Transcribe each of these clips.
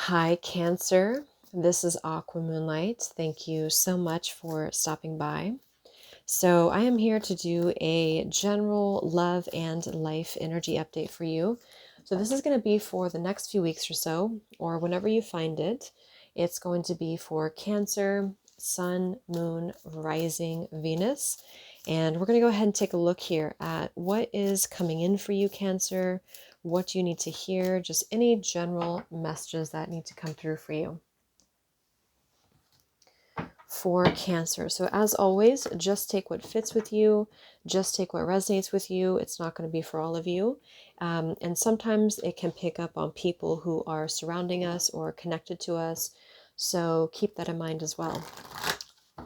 Hi, Cancer. This is Aqua Moonlight. Thank you so much for stopping by. So, I am here to do a general love and life energy update for you. So, this is going to be for the next few weeks or so, or whenever you find it. It's going to be for Cancer, Sun, Moon, Rising, Venus. And we're going to go ahead and take a look here at what is coming in for you, Cancer, what you need to hear, just any general messages that need to come through for you. For Cancer. So as always, just take what fits with you, just take what resonates with you. It's not going to be for all of you. And sometimes it can pick up on people who are surrounding us or connected to us. So keep that in mind as well.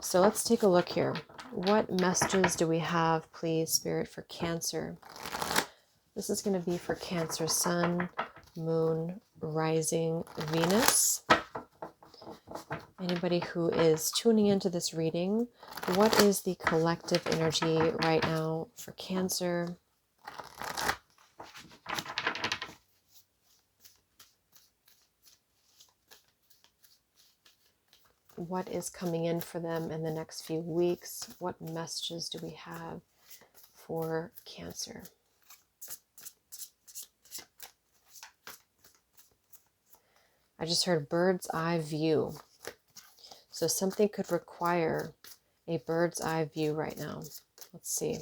So let's take a look here. What messages do we have, please, Spirit, for Cancer? This is going to be for Cancer, Sun, Moon, Rising, Venus. Anybody who is tuning into this reading, what is the collective energy right now for Cancer? What is coming in for them in the next few weeks? What messages do we have for Cancer? I just heard bird's eye view. So something could require a bird's eye view right now. Let's see.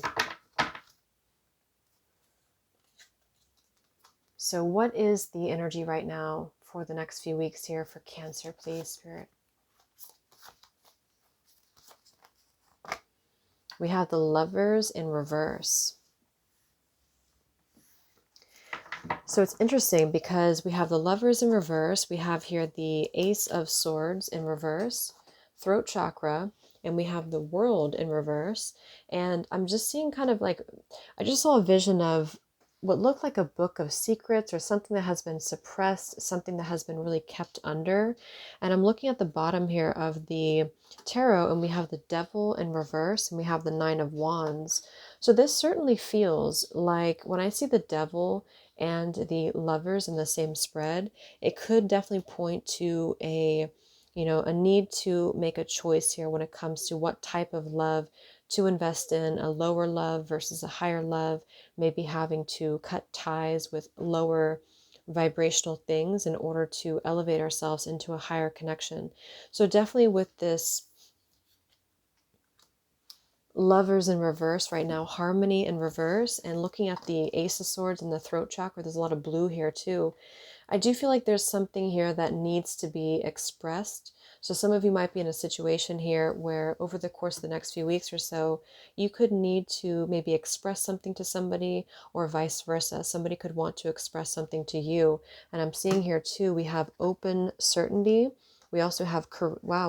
So what is the energy right now for the next few weeks here for Cancer, please, Spirit? We have the Lovers in reverse. So it's interesting because we have the Lovers in reverse. We have here the Ace of Swords in reverse, throat chakra, and we have the World in reverse. And I'm just seeing kind of like, I just saw a vision of what looked like a book of secrets or something that has been suppressed, something that has been really kept under. And I'm looking at the bottom here of the tarot, and we have the Devil in reverse, and we have the Nine of Wands. So this certainly feels like when I see the Devil and the Lovers in the same spread, it could definitely point to a need to make a choice here when it comes to what type of love to invest in, a lower love versus a higher love, maybe having to cut ties with lower vibrational things in order to elevate ourselves into a higher connection. So definitely with this Lovers in reverse right now, harmony in reverse, and looking at the Ace of Swords and the throat chakra, there's a lot of blue here too. I do feel like there's something here that needs to be expressed. So some of you might be in a situation here where over the course of the next few weeks or so, you could need to maybe express something to somebody, or vice versa. Somebody could want to express something to you. And I'm seeing here too, we have open certainty. We also have,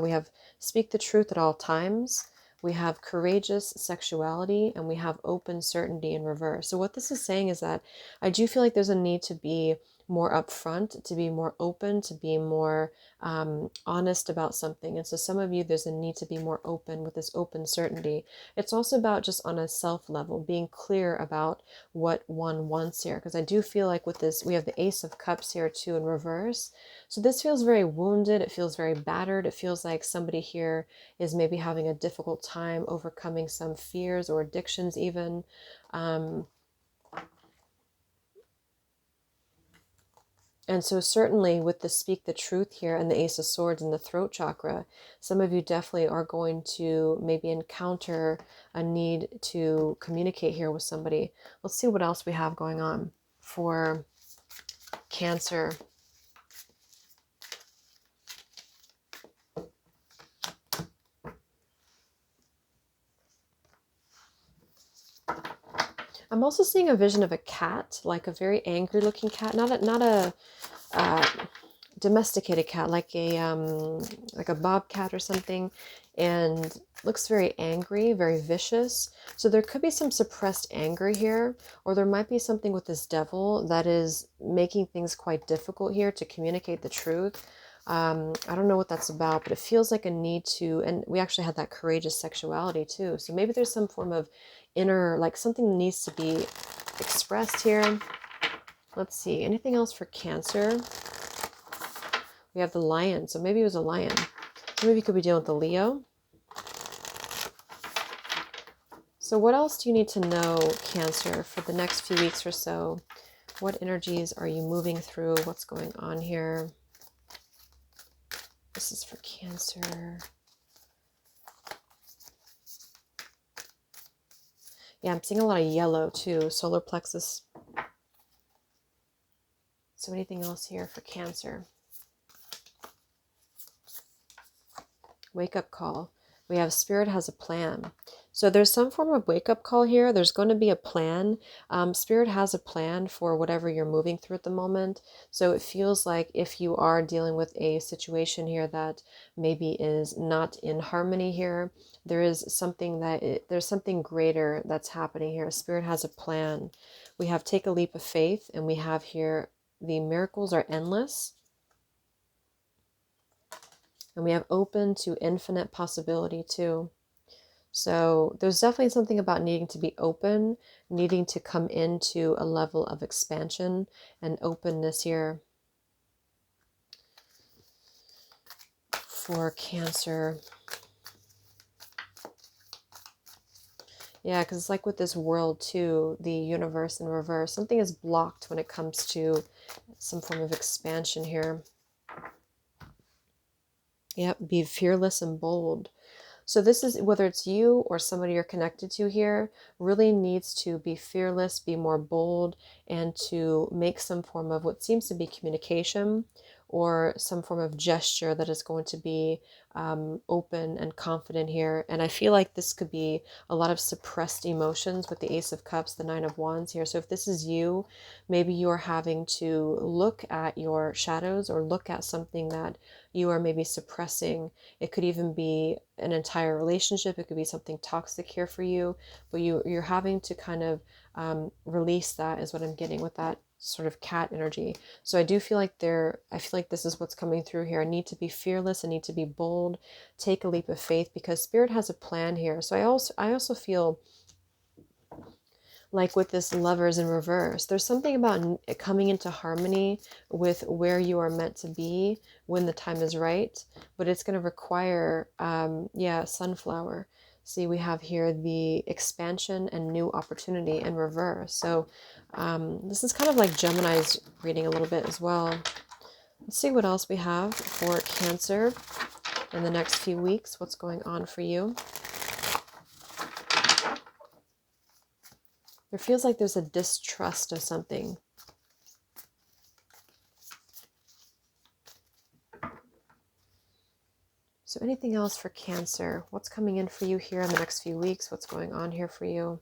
we have speak the truth at all times. We have courageous sexuality, and we have open certainty in reverse. So what this is saying is that I do feel like there's a need to be more upfront, to be more open, to be more honest about something. And so some of you, there's a need to be more open with this open certainty. It's also about just on a self level, being clear about what one wants here. Because I do feel like with this, we have the Ace of Cups here too in reverse. So this feels very wounded. It feels very battered. It feels like somebody here is maybe having a difficult time overcoming some fears or addictions even. And so certainly with the speak the truth here and the Ace of Swords and the throat chakra, some of you definitely are going to maybe encounter a need to communicate here with somebody. Let's see what else we have going on for Cancer. I'm also seeing a vision of a cat, like a very angry looking cat, not a domesticated cat, like a bobcat or something, and looks very angry, very vicious. So there could be some suppressed anger here, or there might be something with this devil that is making things quite difficult here to communicate the truth. I don't know what that's about, but it feels like a need to, and we actually had that courageous sexuality too. So maybe there's some form of inner, like something that needs to be expressed here. Let's see, anything else for Cancer? We have the lion. So maybe it was a lion. Maybe you could be dealing with the Leo. So what else do you need to know, Cancer, for the next few weeks or so? What energies are you moving through? What's going on here? This is for Cancer. Yeah, I'm seeing a lot of yellow too. Solar plexus. So anything else here for Cancer? Wake up call. We have Spirit has a plan. So there's some form of wake up call here. There's going to be a plan. Spirit has a plan for whatever you're moving through at the moment. So it feels like if you are dealing with a situation here that maybe is not in harmony here, there is something there's something greater that's happening here. Spirit has a plan. We have take a leap of faith, and we have here the miracles are endless. And we have open to infinite possibility too. So there's definitely something about needing to be open, needing to come into a level of expansion and openness here for Cancer. Yeah, because it's like with this world too, the universe in reverse. Something is blocked when it comes to some form of expansion here. Yep, be fearless and bold. So this is, whether it's you or somebody you're connected to here, really needs to be fearless, be more bold, and to make some form of what seems to be communication or some form of gesture that is going to be open and confident here. And I feel like this could be a lot of suppressed emotions with the Ace of Cups, the Nine of Wands here. So if this is you, maybe you're having to look at your shadows or look at something that you are maybe suppressing. It could even be an entire relationship. It could be something toxic here for you, but you're having to kind of release that, is what I'm getting with that sort of cat energy. So I do feel like I feel like this is what's coming through here. I need to be fearless. I need to be bold, take a leap of faith, because Spirit has a plan here. So I also feel like with this Lovers in reverse, there's something about coming into harmony with where you are meant to be when the time is right, but it's going to require, yeah, sunflower. See, we have here the expansion and new opportunity in reverse. So this is kind of like Gemini's reading a little bit as well. Let's see what else we have for Cancer in the next few weeks. What's going on for you? There feels like there's a distrust of something. So anything else for Cancer? What's coming in for you here in the next few weeks? What's going on here for you?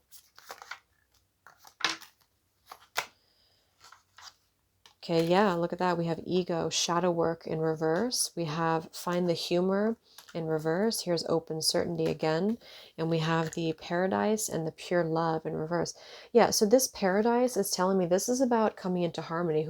Okay, yeah, look at that. We have ego, shadow work in reverse. We have find the humor in reverse. Here's open certainty again. And we have the paradise and the pure love in reverse. Yeah, so this paradise is telling me this is about coming into harmony.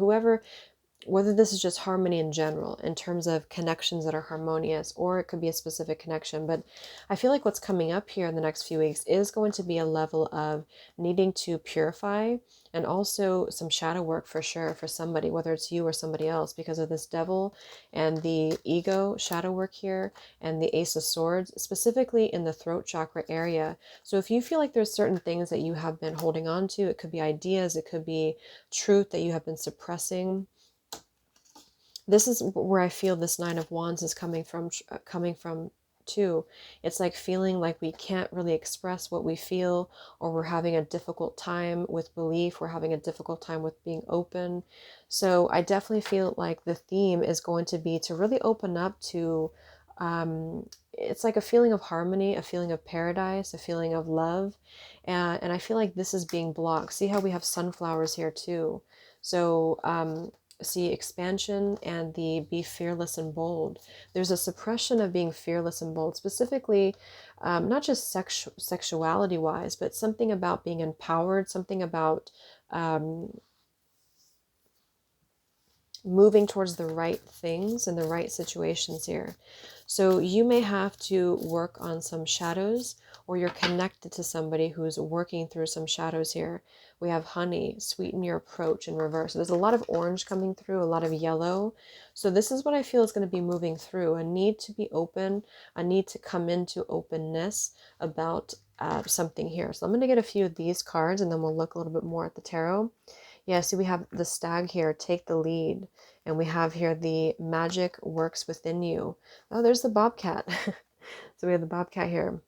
Whether this is just harmony in general, in terms of connections that are harmonious, or it could be a specific connection. But I feel like what's coming up here in the next few weeks is going to be a level of needing to purify, and also some shadow work for sure for somebody, whether it's you or somebody else, because of this devil and the ego shadow work here and the Ace of Swords, specifically in the throat chakra area. So if you feel like there's certain things that you have been holding on to, it could be ideas, it could be truth that you have been suppressing. This is where I feel this Nine of Wands is coming from too. It's like feeling like we can't really express what we feel, or we're having a difficult time with belief, we're having a difficult time with being open. So I definitely feel like the theme is going to be to really open up to, it's like a feeling of harmony, a feeling of paradise, a feeling of love. And I feel like this is being blocked. See how we have sunflowers here too. So see expansion and the be fearless and bold. There's a suppression of being fearless and bold, specifically not just sexuality wise, but something about being empowered, something about moving towards the right things and the right situations here. So you may have to work on some shadows, or you're connected to somebody who's working through some shadows here. We have honey, sweeten your approach in reverse. So there's a lot of orange coming through, a lot of yellow. So this is what I feel is going to be moving through. A need to be open, a need to come into openness about something here. So I'm going to get a few of these cards and then we'll look a little bit more at the tarot. Yeah, see, we have the stag here, take the lead. And we have here the magic works within you. Oh, there's the bobcat. So we have the bobcat here.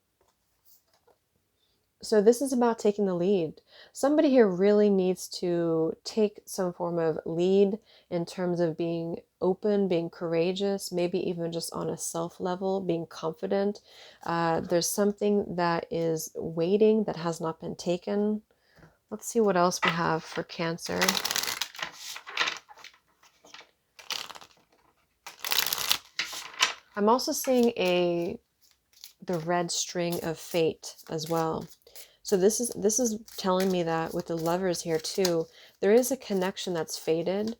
So this is about taking the lead. Somebody here really needs to take some form of lead in terms of being open, being courageous, maybe even just on a self level, being confident. There's something that is waiting that has not been taken. Let's see what else we have for Cancer. I'm also seeing the red string of fate as well. So this is telling me that with the Lovers here too, there is a connection that's faded.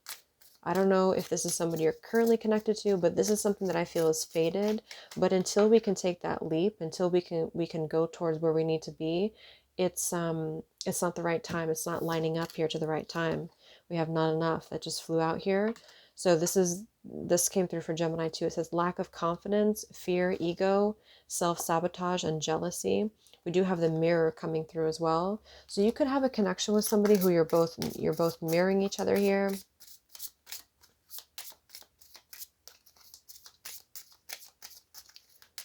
I don't know if this is somebody you're currently connected to, but this is something that I feel is faded. But until we can take that leap, until we can go towards where we need to be, it's not the right time. It's not lining up here to the right time. We have not enough that just flew out here. So this came through for Gemini too. It says lack of confidence, fear, ego, self-sabotage, and jealousy. We do have the mirror coming through as well. So you could have a connection with somebody who you're both mirroring each other here.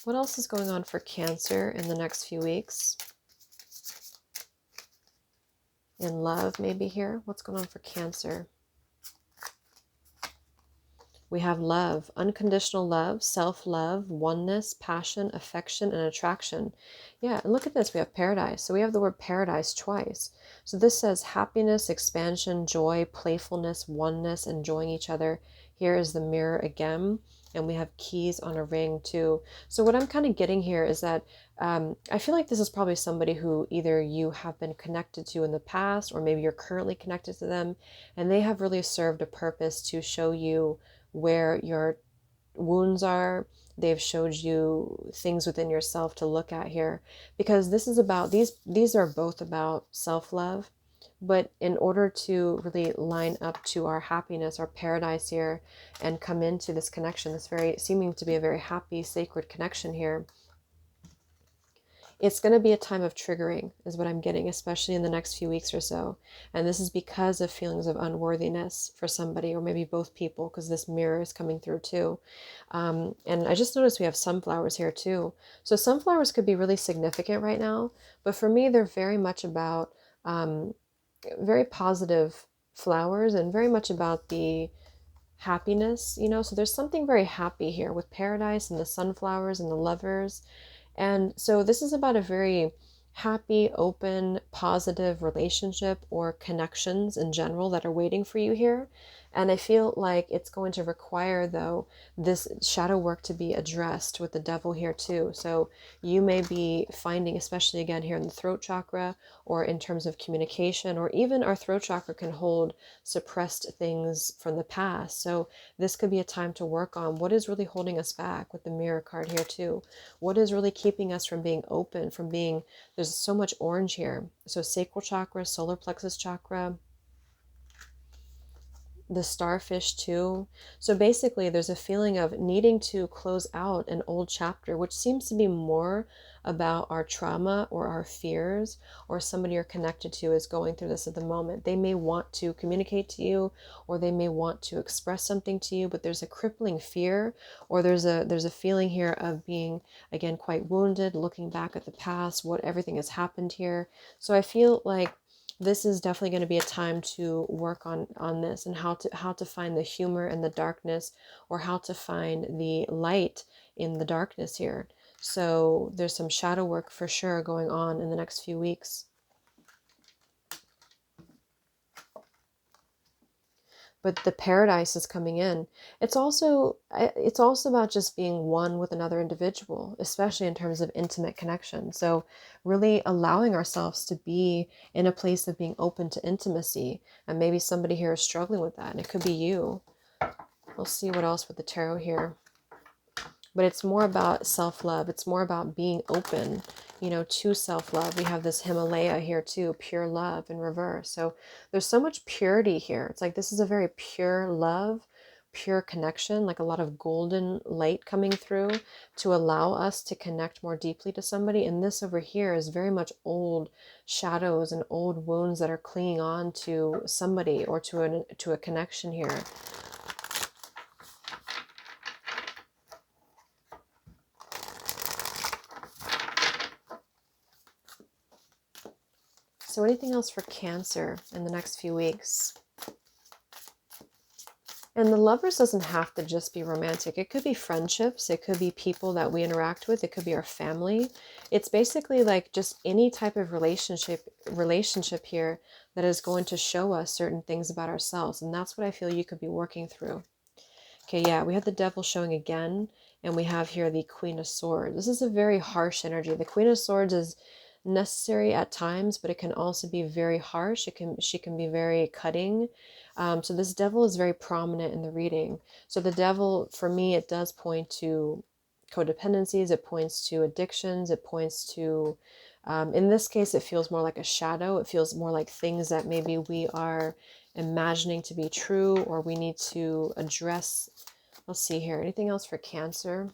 What else is going on for Cancer in the next few weeks? In love, maybe here. What's going on for Cancer? We have love, unconditional love, self-love, oneness, passion, affection, and attraction. Yeah, and look at this. We have paradise. So we have the word paradise twice. So this says happiness, expansion, joy, playfulness, oneness, enjoying each other. Here is the mirror again. And we have keys on a ring too. So what I'm kind of getting here is that I feel like this is probably somebody who either you have been connected to in the past, or maybe you're currently connected to them, and they have really served a purpose to show you where your wounds are. They've showed you things within yourself to look at here, because this is about these are both about self-love. But in order to really line up to our happiness, our paradise here, and come into this connection, this very seeming to be a very happy, sacred connection here, it's going to be a time of triggering is what I'm getting, especially in the next few weeks or so. And this is because of feelings of unworthiness for somebody, or maybe both people, because this mirror is coming through too. And I just noticed we have sunflowers here too. So sunflowers could be really significant right now, but for me, they're very much about very positive flowers and very much about the happiness, so there's something very happy here with paradise and the sunflowers and the lovers. And so this is about a very happy, open, positive relationship or connections in general that are waiting for you here. And I feel like it's going to require, though, this shadow work to be addressed with the devil here too. So you may be finding, especially again here in the throat chakra, or in terms of communication, or even our throat chakra can hold suppressed things from the past. So this could be a time to work on what is really holding us back with the mirror card here too. What is really keeping us from being open, from being, there's so much orange here. So sacral chakra, solar plexus chakra, the starfish too. So basically there's a feeling of needing to close out an old chapter, which seems to be more about our trauma or our fears, or somebody you're connected to is going through this at the moment. They may want to communicate to you, or they may want to express something to you, but there's a crippling fear, or there's a feeling here of being, again, quite wounded, looking back at the past, what everything has happened here. So I feel like this is definitely going to be a time to work on this, and how to find the humor in the darkness, or how to find the light in the darkness here. So there's some shadow work for sure going on in the next few weeks. But the paradise is coming in. It's also about just being one with another individual, especially in terms of intimate connection. So really allowing ourselves to be in a place of being open to intimacy. And maybe somebody here is struggling with that, and it could be you. We'll see what else with the tarot here. But it's more about self-love. It's more about being open, you know, to self-love. We have this Himalaya here too, pure love in reverse. So there's so much purity here. It's like this is a very pure love, pure connection, like a lot of golden light coming through to allow us to connect more deeply to somebody. And this over here is very much old shadows and old wounds that are clinging on to somebody or to a connection here. So anything else for Cancer in the next few weeks? And the Lovers doesn't have to just be romantic. It could be friendships. It could be people that we interact with. It could be our family. It's basically like just any type of relationship here that is going to show us certain things about ourselves. And that's what I feel you could be working through. Okay, yeah, we have the Devil showing again. And we have here the Queen of Swords. This is a very harsh energy. The Queen of Swords is necessary at times, but it can also be very harsh. She can be very cutting. So this Devil is very prominent in the reading. So the Devil, for me, it does point to codependencies. It points to addictions. It points to, in this case, it feels more like a shadow. It feels more like things that maybe we are imagining to be true, or we need to address. Let's see here. Anything else for Cancer?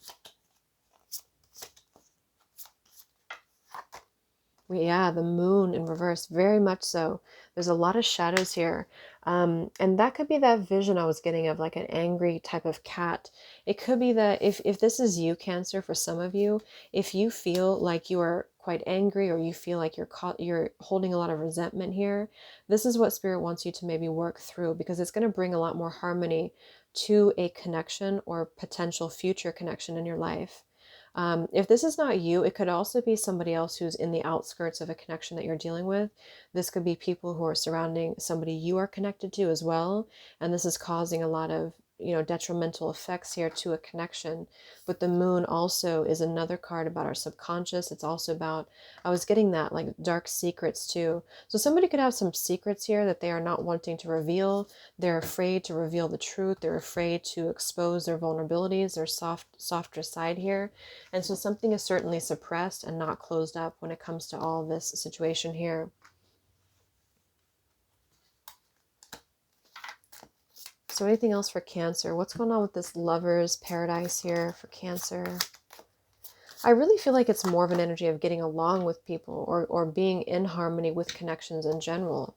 Yeah, the Moon in reverse, very much so. There's a lot of shadows here. And that could be that vision I was getting of like an angry type of cat. It could be that if this is you, Cancer, for some of you, if you feel like you are quite angry or you feel like you're holding a lot of resentment here, this is what Spirit wants you to maybe work through, because it's going to bring a lot more harmony to a connection or potential future connection in your life. If this is not you, it could also be somebody else who's in the outskirts of a connection that you're dealing with. This could be people who are surrounding somebody you are connected to as well. And this is causing a lot of, you know, detrimental effects here to a connection. But the Moon also is another card about our subconscious. It's also about, I was getting that, like dark secrets too. So somebody could have some secrets here that they are not wanting to reveal. They're afraid to reveal the truth. They're afraid to expose their vulnerabilities, their softer side here. And so something is certainly suppressed and not closed up when it comes to all this situation here. So anything else for Cancer? What's going on with this Lover's Paradise here for Cancer? I really feel like it's more of an energy of getting along with people, or being in harmony with connections in general.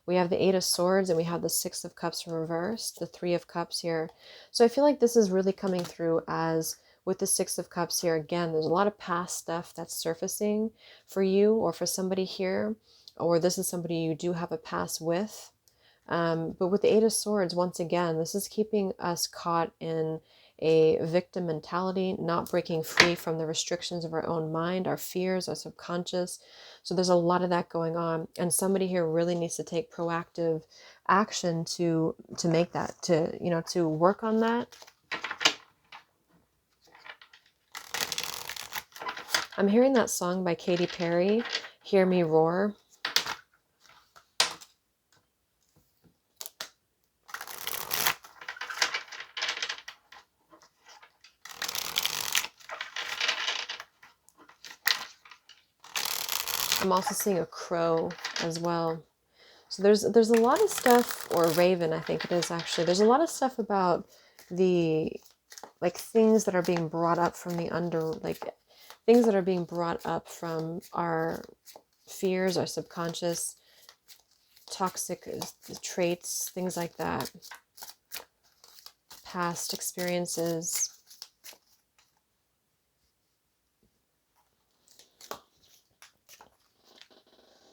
We have the Eight of Swords and we have the Six of Cups reversed, the Three of Cups here. So I feel like this is really coming through as with the Six of Cups here. Again, there's a lot of past stuff that's surfacing for you or for somebody here, or this is somebody you do have a past with. But with the Eight of Swords, once again, this is keeping us caught in a victim mentality, not breaking free from the restrictions of our own mind, our fears, our subconscious. So there's a lot of that going on. And somebody here really needs to take proactive action to make that, to, you know, to work on that. I'm hearing that song by Katy Perry, Hear Me Roar. I'm also seeing a crow as well. So there's a lot of stuff, or a raven, I think it is actually. There's a lot of stuff about the, like, things that are being brought up from the things that are being brought up from our fears, our subconscious, toxic traits, things like that, past experiences.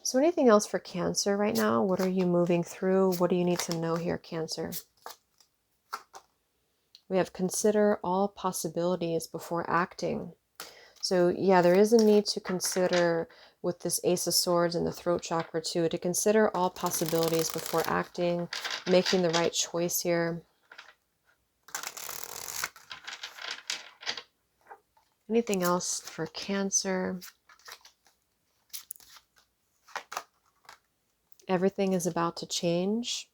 So anything else for Cancer right now? What are you moving through? What do you need to know here, Cancer? We have consider all possibilities before acting. So yeah, there is a need to consider with this Ace of Swords and the throat chakra too, to consider all possibilities before acting, making the right choice here. Anything else for Cancer? Everything is about to change.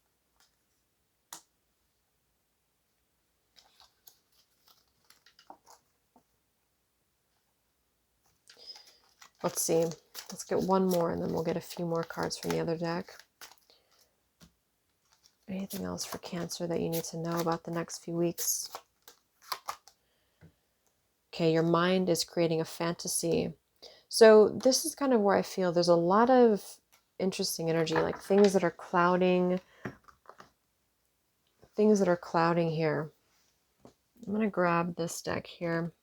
Let's see. Let's get one more and then we'll get a few more cards from the other deck. Anything else for Cancer that you need to know about the next few weeks? Okay, your mind is creating a fantasy. So this is kind of where I feel there's a lot of interesting energy, like things that are clouding here. I'm going to grab this deck here.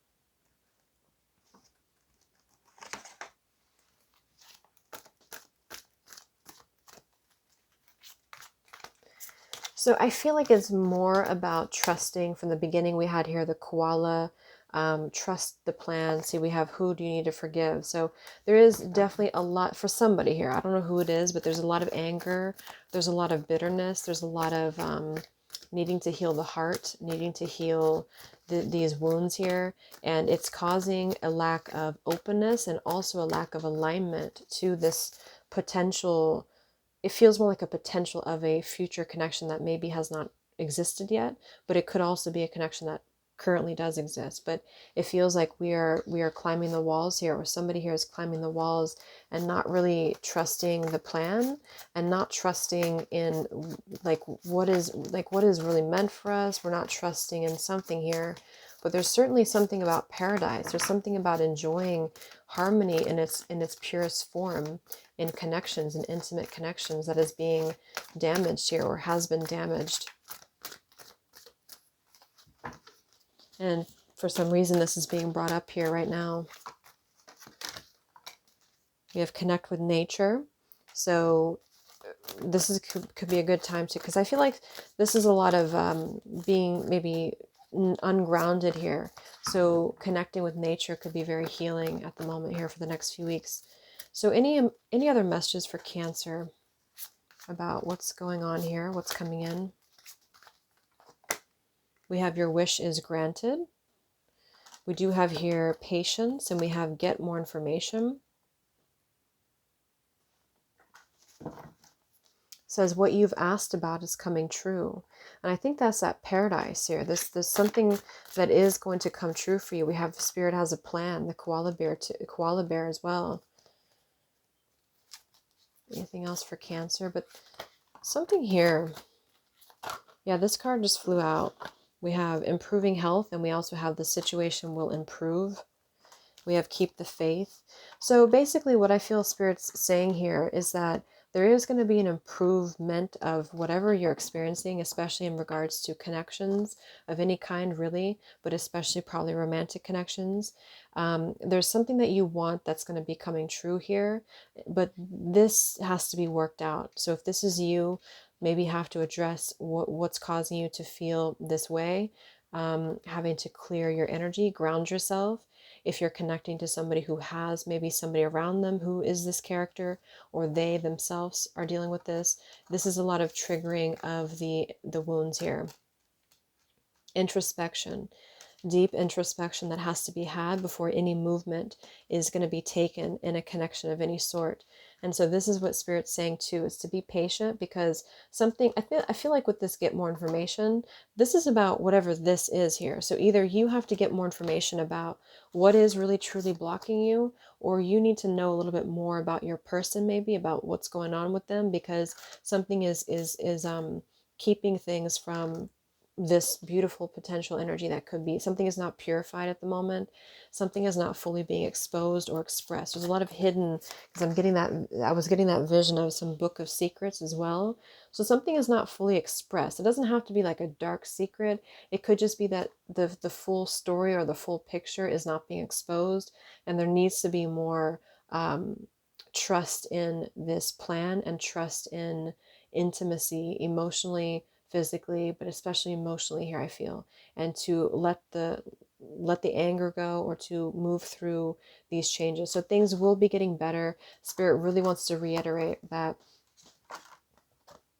So I feel like it's more about trusting. From the beginning, we had here the koala, trust the plan. See, we have who do you need to forgive. So there is definitely a lot for somebody here. I don't know who it is, but there's a lot of anger. There's a lot of bitterness. There's a lot of needing to heal the heart, needing to heal these wounds here. And it's causing a lack of openness and also a lack of alignment to this potential. It feels more like a potential of a future connection that maybe has not existed yet, but it could also be a connection that currently does exist. But it feels like we are climbing the walls here, or somebody here is climbing the walls and not really trusting the plan and not trusting in what is really meant for us. We're not trusting in something here. But there's certainly something about paradise. There's something about enjoying harmony in its purest form, in connections and intimate connections, that is being damaged here or has been damaged. And for some reason, this is being brought up here right now. We have connect with nature. So this could be a good time to, because I feel like this is a lot of being maybe ungrounded here. So connecting with nature could be very healing at the moment here for the next few weeks. So any other messages for Cancer about what's going on here, what's coming in? We have your wish is granted. We do have here patience, and we have get more information. Says what you've asked about is coming true. And I think that's that paradise here. There's something that is going to come true for you. We have Spirit has a plan, the koala bear as well. Anything else for Cancer? But something here. Yeah, this card just flew out. We have improving health, and we also have the situation will improve. We have keep the faith. So basically what I feel Spirit's saying here is that there is going to be an improvement of whatever you're experiencing, especially in regards to connections of any kind, really, but especially probably romantic connections. There's something that you want that's going to be coming true here, but this has to be worked out. So if this is you, maybe have to address what's causing you to feel this way, having to clear your energy, ground yourself. If you're connecting to somebody who has maybe somebody around them who is this character, or they themselves are dealing with this is a lot of triggering of the wounds here. Introspection, deep introspection that has to be had before any movement is going to be taken in a connection of any sort. And so this is what Spirit's saying too, is to be patient, because something, I feel like with this get more information, this is about whatever this is here. So either you have to get more information about what is really truly blocking you, or you need to know a little bit more about your person, maybe about what's going on with them, because something is keeping things from this beautiful potential energy that could be. Something is not purified at the moment. Something is not fully being exposed or expressed. There's a lot of hidden, because I was getting that vision of some book of secrets as well. So something is not fully expressed. It doesn't have to be like a dark secret. It could just be that the full story or the full picture is not being exposed, and there needs to be more trust in this plan, and trust in intimacy, emotionally, physically, but especially emotionally here, I feel, and to let the anger go, or to move through these changes. So things will be getting better. Spirit really wants to reiterate that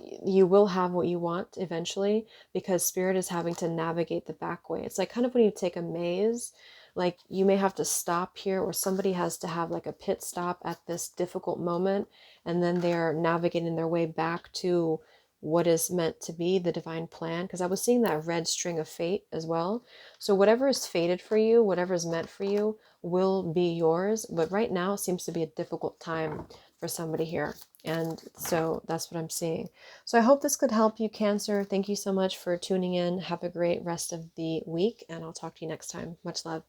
you will have what you want eventually, because Spirit is having to navigate the back way. It's like kind of when you take a maze, like you may have to stop here, or somebody has to have like a pit stop at this difficult moment, and then they're navigating their way back to what is meant to be the divine plan, because I was seeing that red string of fate as well. So whatever is fated for you, whatever is meant for you will be yours. But right now seems to be a difficult time for somebody here. And so that's what I'm seeing. So I hope this could help you, Cancer. Thank you so much for tuning in. Have a great rest of the week, and I'll talk to you next time. Much love.